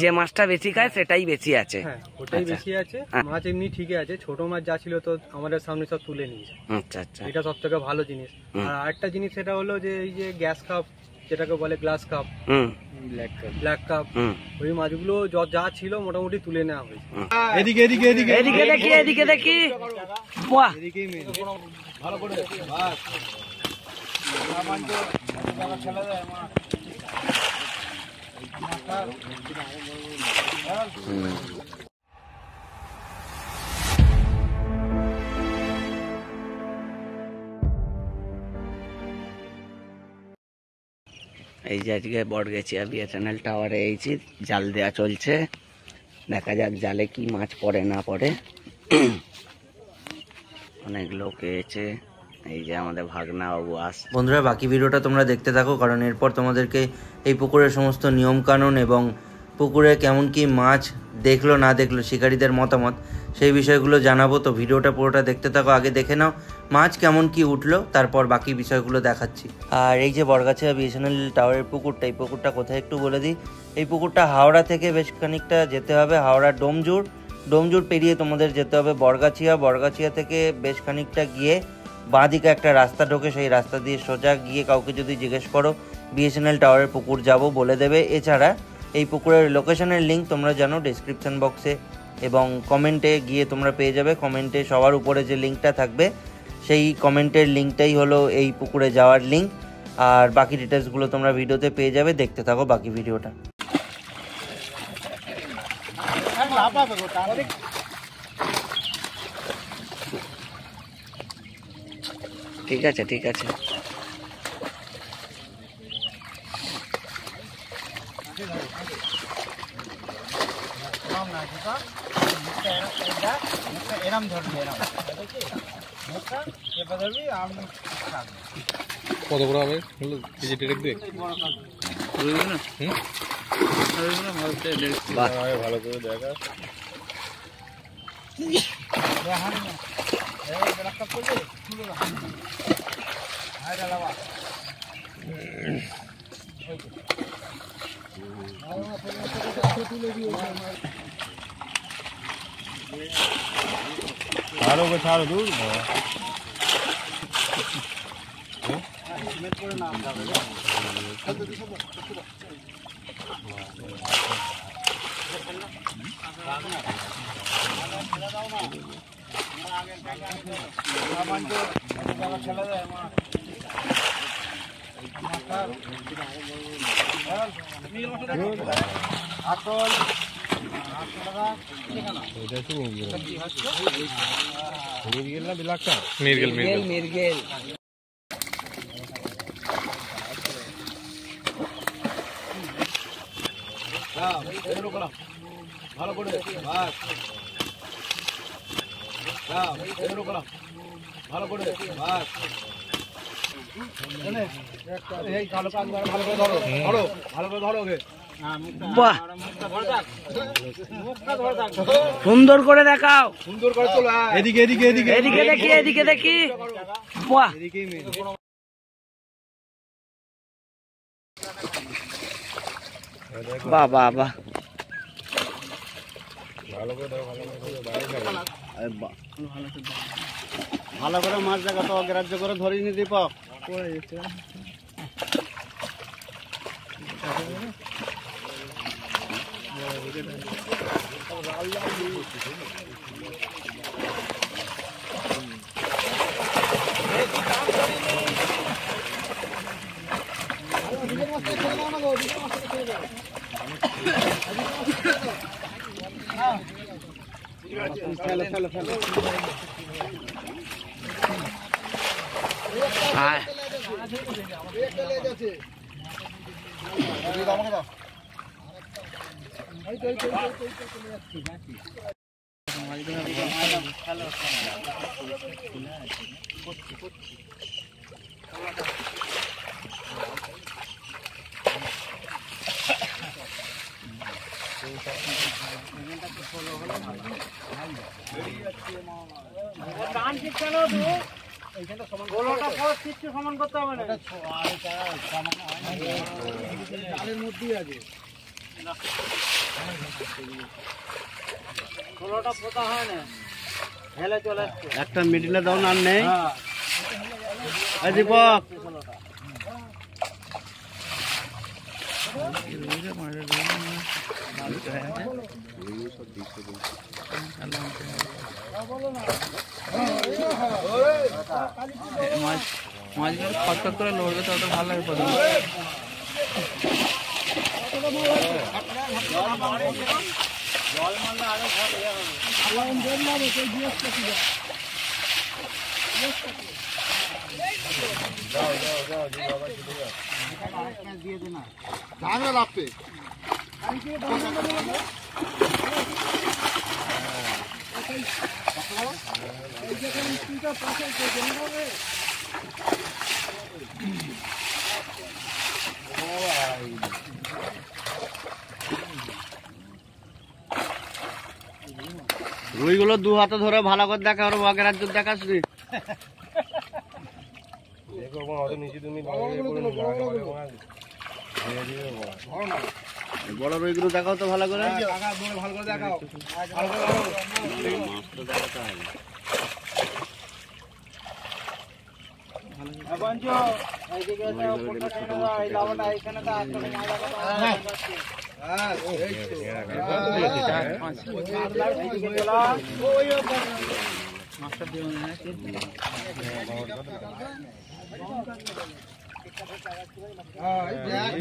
যে মাছটা বেশি খায় সেটাই বেশি আছে। হ্যাঁ ওটাই বেশি আছে। মাছ এমনি ঠিকই আছে, ছোট মাছ যা ছিল তো আমাদের সামনে সব তুলে নিয়েছে। আচ্ছা আচ্ছা, এটা সব থেকে ভালো জিনিস। আর আরেকটা জিনিস সেটা হলো যে এই যে গ্যাস কাপ যেটাকে বলে গ্লাস কাপ, ব্ল্যাক কাপ, ওই মাছগুলো যা ছিল মোটামুটি তুলে নেওয়া হয়েছে। এদিকে এদিকে এদিকে এদিকে দেখি, এদিকে দেখি, বাহ এদিকেই মেন ভালো করে বাস এই যে আজকে বড়গেছিয়া বিএসএনএল টাওয়ারে এইছি, জাল দেওয়া চলছে, দেখা যাক জালে কি মাছ পড়ে না পড়ে। অনেক লোক এসেছে, এই যে আমাদের ভাগনা বাবু আস। বন্ধুরা বাকি ভিডিওটা তোমরা দেখতে থাকো, কারণ এরপর তোমাদেরকে এই পুকুরের সমস্ত নিয়মকানুন এবং পুকুরে কেমন কি মাছ দেখলো না দেখলো শিকারীদের মতামত সেই বিষয়গুলো জানাবো। তো ভিডিওটা পুরোটা দেখতে থাকো, আগে দেখে নাও মাছ কেমন কি উঠলো, তারপর বাকি বিষয়গুলো দেখাচ্ছি। আর এই যে বড়গাছিয়া বিএসএনএল টাওয়ারের পুকুরটা, এই পুকুরটা কোথায় একটু বলে দিই। এই পুকুরটা হাওড়া থেকে বেশ খানিকটা যেতে হবে, হাওড়া ডোমজুর পেরিয়ে তোমাদের যেতে হবে বড়গাছিয়া থেকে বেশ খানিকটা গিয়ে বাঁদিকে একটা রাস্তা ঢোকে, সেই রাস্তা দিয়ে সোজা গিয়ে কাউকে যদি জিজ্ঞেস করো বিএসএনএল টাওয়ারের পুকুর যাব বলে দেবে। এছাড়া এই পুকুরের লোকেশনের লিঙ্ক তোমরা জানো ডেসক্রিপশন বক্সে এবং কমেন্টে গিয়ে তোমরা পেয়ে যাবে। কমেন্টে সবার উপরে যে লিঙ্কটা থাকবে সেই কমেন্টের লিঙ্কটাই হলো এই পুকুরে যাওয়ার লিঙ্ক। আর বাকি ডিটেলসগুলো তোমরা ভিডিওতে পেয়ে যাবে, দেখতে থাকো বাকি ভিডিওটা। ঠিক আছে ঠিক আছে, কত করে হবে কেজি দেখবে? ভালো করে দেখা ছাড়ো দূর মিরগেল ভালো করে ভালো করে বাহ সুন্দর করে দেখাও, সুন্দর করে তোলো। এদিকে এদিকে এদিকে এদিকে দেখি, এদিকে দেখি, বাহ বাহ বাহ বাহ, ভালো করে মাছ দেখা তো গ্রাহ্য করে ধরিনি দীপক। সমান করতে হবে না, ষোলোটা পোতা হয় না, হেলে চলে আসছে। একটা মিডিলে দাও না, আর নেই দীপক। মাছগুলো খটখট করে লড়বে তত ভালো লাগে। জল মারলে আরো ভালো হবে। রুইগুলো দু হাতে ধরে ভালো করে দেখা, ওর বাগের রাজ্য দেখাস নি। বড় রুইগুলো দেখাও তো ভালো করে। ভালো করে দেখাও।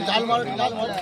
জাল মারো, জাল মারো।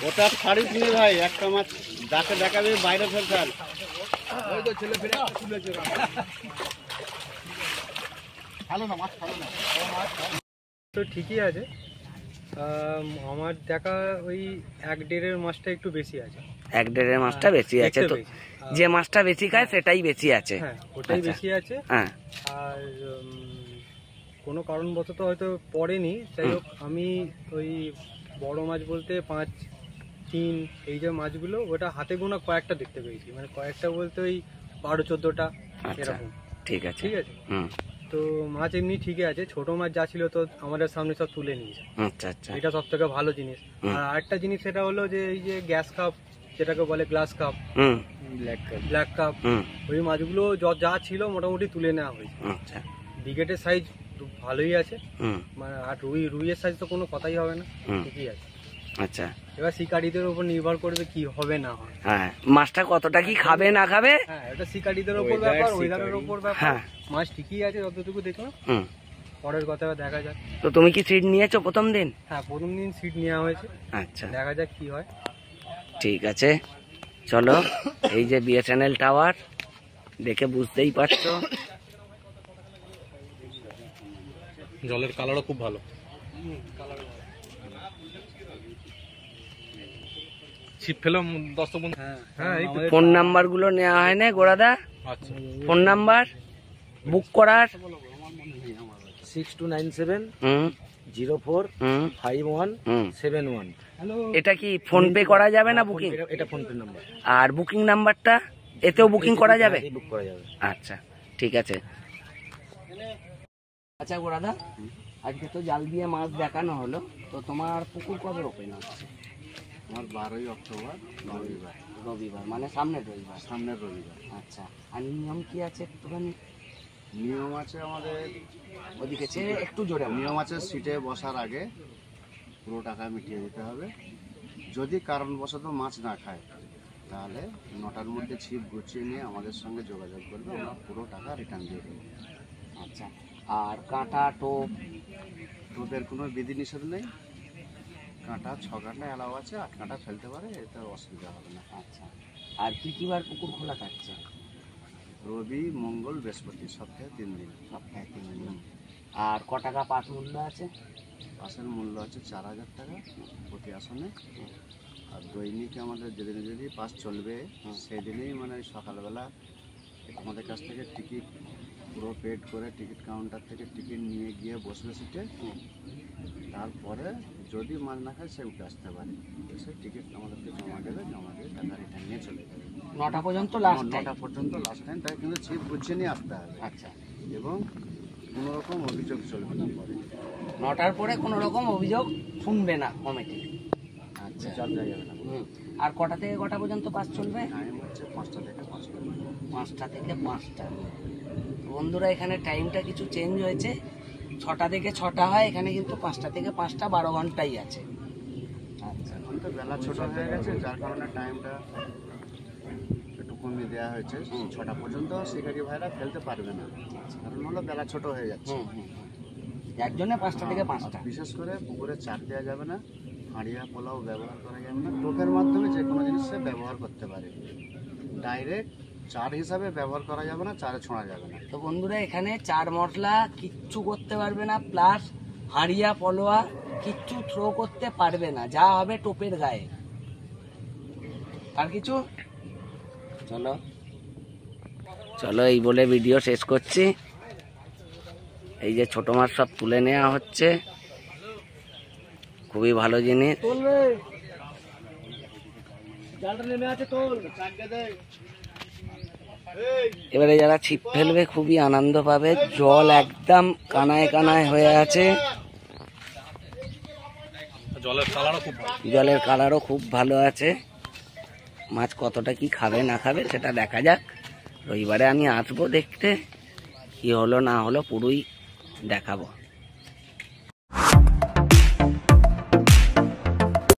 ওটা ছাড়িস নি ভাই, একটা মাছ যাকে দেখাবে বাইরে ফেলছাল। তো ঠিকই আছে। আমার দেখা ওই 1-1.5 মাছটা একটু বেশি আছে। 1-1.5 মাছটা বেশি আছে তো, যে মাছটা বেশি খায় সেটাই বেশি আছে। হ্যাঁ, ওটাই বেশি আছে। হ্যাঁ, আর কোনো কারণবশত হয়তো পড়েনি। যাই হোক, আমি ওই বড় মাছ বলতে 5-3 এই যে মাছগুলো, ওটা হাতে গোনা কয়েকটা দেখতে পেয়েছি। মানে কয়েকটা বলতে ওই 12-14টা এরকম। ঠিক আছে, ঠিক আছে। তো মাছ এমনি ঠিকই আছে। ছোট মাছ যা ছিল তো আমাদের সামনে সব তুলে নিয়েছে। আচ্ছা আচ্ছা, এটা সব থেকে ভালো জিনিস। আর আরেকটা জিনিস সেটা হলো যে এই যে গ্যাস কাপ যেটাকে বলে, গ্লাস কাপ, ব্ল্যাক কাপ, ওই মাছগুলো যা ছিল মোটামুটি তুলে নেওয়া হয়েছে। আচ্ছা, ব্রিগেডের সাইজ ভালোই আছে। মানে আর রুইয়ের সাইজ তো কোনো কথাই হবে না, ঠিকই আছে। আচ্ছা, এবার শিকারীদের উপর নির্ভর করবে কি হবে না হয়। হ্যাঁ, মাছটা কতটা কি খাবে না খাবে, হ্যাঁ, এটা শিকারীদের উপর ব্যাপার, ওয়েদারের উপর ব্যাপার। হ্যাঁ, মাছ ঠিকই আছে যতটুকু দেখলাম। পরের কথা দেখা যাক। তো তুমি কি সিট নিয়েছো প্রথম দিন? হ্যাঁ, প্রথম দিন সিট নেওয়া হয়েছে। আচ্ছা, দেখা যাক কি হয়। ঠিক আছে, চলো। এই যে বিএসএনএল টাওয়ার, দেখে বুঝতেই পারছো। জলের কালারও খুব ভালো। ছিপ ফেলো দর্শক বন্ধু। হ্যাঁ, ফোন নাম্বার গুলো নেওয়া হয় না গোড়াদা? আচ্ছা, ফোন নাম্বার বুক করার 6297045171। এটা কি ফোন পে করা যাবে না বুকিং? এটা ফোন পে নাম্বার। আর বুকিং নাম্বারটা এতেও বুকিং করা যাবে? বুক করা যাবে। আচ্ছা, ঠিক আছে। আচ্ছা গোড়াদা, আজকে তো জাল দিয়ে মাছ দেখানো হলো, তো তোমার পুকুর কবে ওপেন হচ্ছে? আমার 12ই অক্টোবর, রবিবার, মানে সামনের রবিবার। সামনের রবিবার। আচ্ছা, আর নিয়ম কি আছে একটুখানি? নিয়ম আছে আমাদের ওদিকে চেয়ে একটু জোরে। নিয়ম আছে, সিটে বসার আগে পুরো টাকা মিটিয়ে দিতে হবে। যদি কারণবশত মাছ না খায় তাহলে 9টার মধ্যে ছিপ গুছিয়ে নিয়ে আমাদের সঙ্গে যোগাযোগ করবে, আমরা পুরো টাকা রিটার্ন দিয়ে দেবো। আচ্ছা, আর কাঁটা টোপ? টোপের কোনো বিধিনিষেধ নেই। কাঁটা 6 কাঁটা অ্যালাউ আছে, 8 কাঁটা ফেলতে পারে, এতে অসুবিধা হবে না। আচ্ছা, আর কি কি বার পুকুর খোলা থাকছে? রবি, মঙ্গল, বৃহস্পতি, সপ্তাহে 3 দিন। সপ্তাহে 3 দিন। আর ক টাকা পাস মূল্য আছে? পাসের মূল্য আছে 4000 টাকা প্রতি আসনে। আর দৈনিক আমাদের যেদিন যদি পাস চলবে সেদিনেই মানে সকালবেলা আমাদের কাছ থেকে টিকিট পুরো পেড করে টিকিট কাউন্টার থেকে টিকিট নিয়ে গিয়ে বসবে সিটে। তারপরে যদি মাছ না খায় সে উঠে আসতে পারে, সে টিকিট আমাদেরকে জমা দেবে, জমা দিয়ে টাকা রিটার্ন নিয়ে চলে যাবে। 9টা পর্যন্ত লাস্ট টাইম? 9টা পর্যন্ত লাস্ট টাইম, তাই কিন্তু ছিপ গুছিয়ে নিয়ে আসতে হবে। আচ্ছা, এবং কোনো রকম অভিযোগ চলবে না পরে। 9টার পরে কোনো রকম অভিযোগ শুনবে না কমিটি? আচ্ছা, চাপ দেওয়া যাবে না। আর কটা থেকে কটা পর্যন্ত পাস চলবে? টাইম হচ্ছে 5টা থেকে 5টা। 5টা থেকে 5টা। বন্ধুরা এখানে টাইমটা কিছু চেঞ্জ হয়েছে, 6টা থেকে 6টা হয়, এখানে কিন্তু 5টা থেকে 5টা 12 ঘন্টাই আছে। আচ্ছা, এখন তো বেলা ছোট হয়ে গেছে, যার কারণে টাইমটা একটু কমিয়ে দেওয়া হয়েছে। 6টা পর্যন্ত শিকারি ভাইরা ফেলতে পারবে না, কারণ হলো বেলা ছোট হয়ে যাচ্ছে। একজনে 5টা থেকে 5টা। বিশেষ করে পুকুরে চার দেওয়া যাবে না, হাঁড়িয়া পোলাও ব্যবহার করা যাবে না। টোপের মাধ্যমে যে কোনো জিনিস সে ব্যবহার করতে পারে, ডাইরেক্ট চার হিসাবে ব্যবহার করা যাবে না, চারে ছোঁড়া যাবে না। তো বন্ধুরা এখানে চার মশলা কিচ্ছু করতে পারবে না, প্লাস হাঁড়িয়া পলোয়া কিচ্ছু থ্রো করতে পারবে না, যা হবে টোপের গায়ে। আর কিছু? চলো চলো, এই বলে ভিডিও শেষ করছি। এই যে ছোট মাছ সব তুলে নেওয়া হচ্ছে, খুবই ভালো জিনিস। এবারে যারা ছিপ ফেলবে খুবই আনন্দ পাবে, জল একদম কানায় কানায় হয়ে আছে, জলের কালারও খুব ভালো আছে। মাছ কতটা কি খাবে না খাবে সেটা দেখা যাক। রবিবারে আমি আসবো দেখতে, কি হলো না হলো পুরোই দেখাবো।